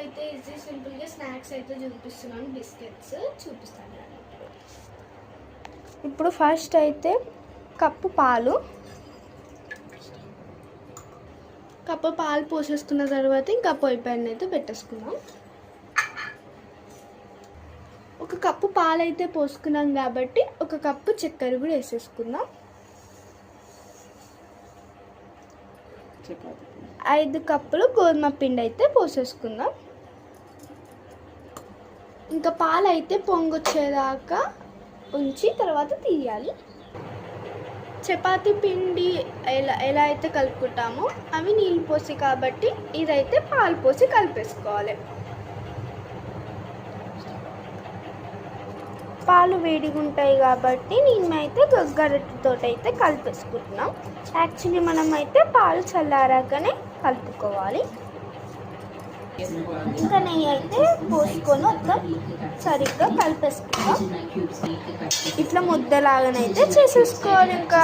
అయితే ఈజీ సింపుల్గా స్నాక్స్ అయితే చూపిస్తున్నాను. బిస్కెట్స్ చూపిస్తాను. ఇప్పుడు ఫస్ట్ అయితే కప్పు పాలు పోసేసుకున్న తర్వాత ఇంకా పొయ్యి పైన అయితే పెట్టేసుకుందాం. ఒక కప్పు పాలు అయితే పోసుకున్నాం కాబట్టి ఒక కప్పు చక్కెర కూడా వేసేసుకుందాం. 5 కప్పులు గోధుమ పిండి అయితే పోసేసుకుందాం. ఇంకా పాలు అయితే పొంగొచ్చేదాకా ఉంచి తర్వాత తీయాలి. చపాతీ పిండి ఎలా అయితే కలుపుకుంటామో అవి నీళ్ళు పోసి కాబట్టి ఇదైతే పాలు పోసి కలిపేసుకోవాలి. పాలు వేడిగా ఉంటాయి కాబట్టి నేనైతే గరిటెతో అయితే కలిపేసుకుంటున్నాం. యాక్చువల్లీ మనం అయితే పాలు చల్లారాకనే కలుపుకోవాలి. ఇంకా నెయ్యి అయితే పోసుకొని మొత్తం సరిగ్గా కలిపేసుకుంటాం. ఇట్లా ముద్దలాగానైతే చేసేసుకోవాలి. ఇంకా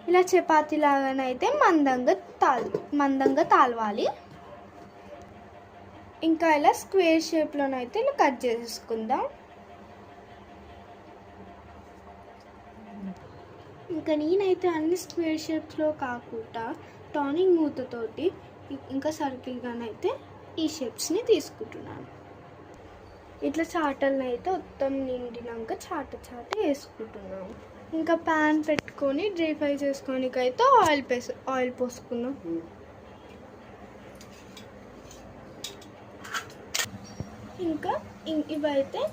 ఇలా చపాతీ లాగానైతే మందంగా తాలవాలి. ఇంకా ఇలా స్క్వేర్ షేప్లోనైతే ఇలా కట్ చేసేసుకుందాం. ఇంకా నేనైతే అన్ని స్క్వేర్ షేప్స్లో కాకుండా టర్నింగ్ మూతతోటి ఇంకా సర్కిల్గానైతే ఈ షేప్స్ని తీసుకుంటున్నాను. ఇట్లా చాటలను అయితే మొత్తం నిండినాక చాట వేసుకుంటున్నాను. ఇంకా ప్యాన్ పెట్టుకొని డ్రీ ఫ్రై చేసుకోనికి అయితే ఆయిల్ పోసుకుందాం. ఇంకా ఇవైతే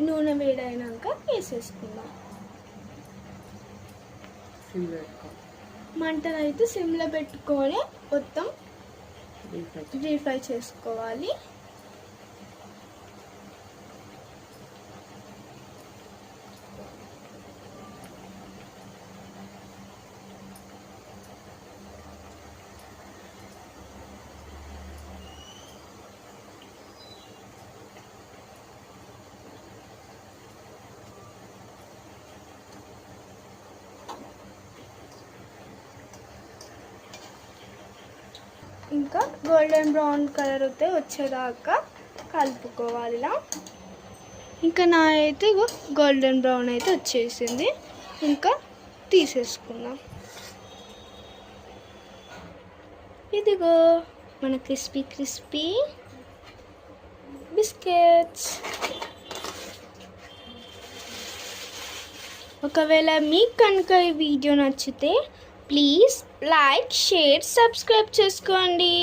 నూనె వేడైనాక వేసేసుకుందాం. మంటను అయితే సిమ్లో పెట్టుకొని మొత్తం డీ ఫ్రై చేసుకోవాలి. ఇంకా గోల్డెన్ బ్రౌన్ కలర్ అయితే వచ్చేదాకా కలుపుకోవాలి ఇలా. ఇంకా నా అయితే గోల్డెన్ బ్రౌన్ అయితే వచ్చేసింది. ఇంకా తీసేసుకుందాం. ఇదిగో మన క్రిస్పీ బిస్కెట్స్. ఒకవేళ మీకు కనుక ఈ వీడియో నచ్చితే ప్లీజ్ లైక్, షేర్, సబ్స్క్రైబ్ చేసుకోండి.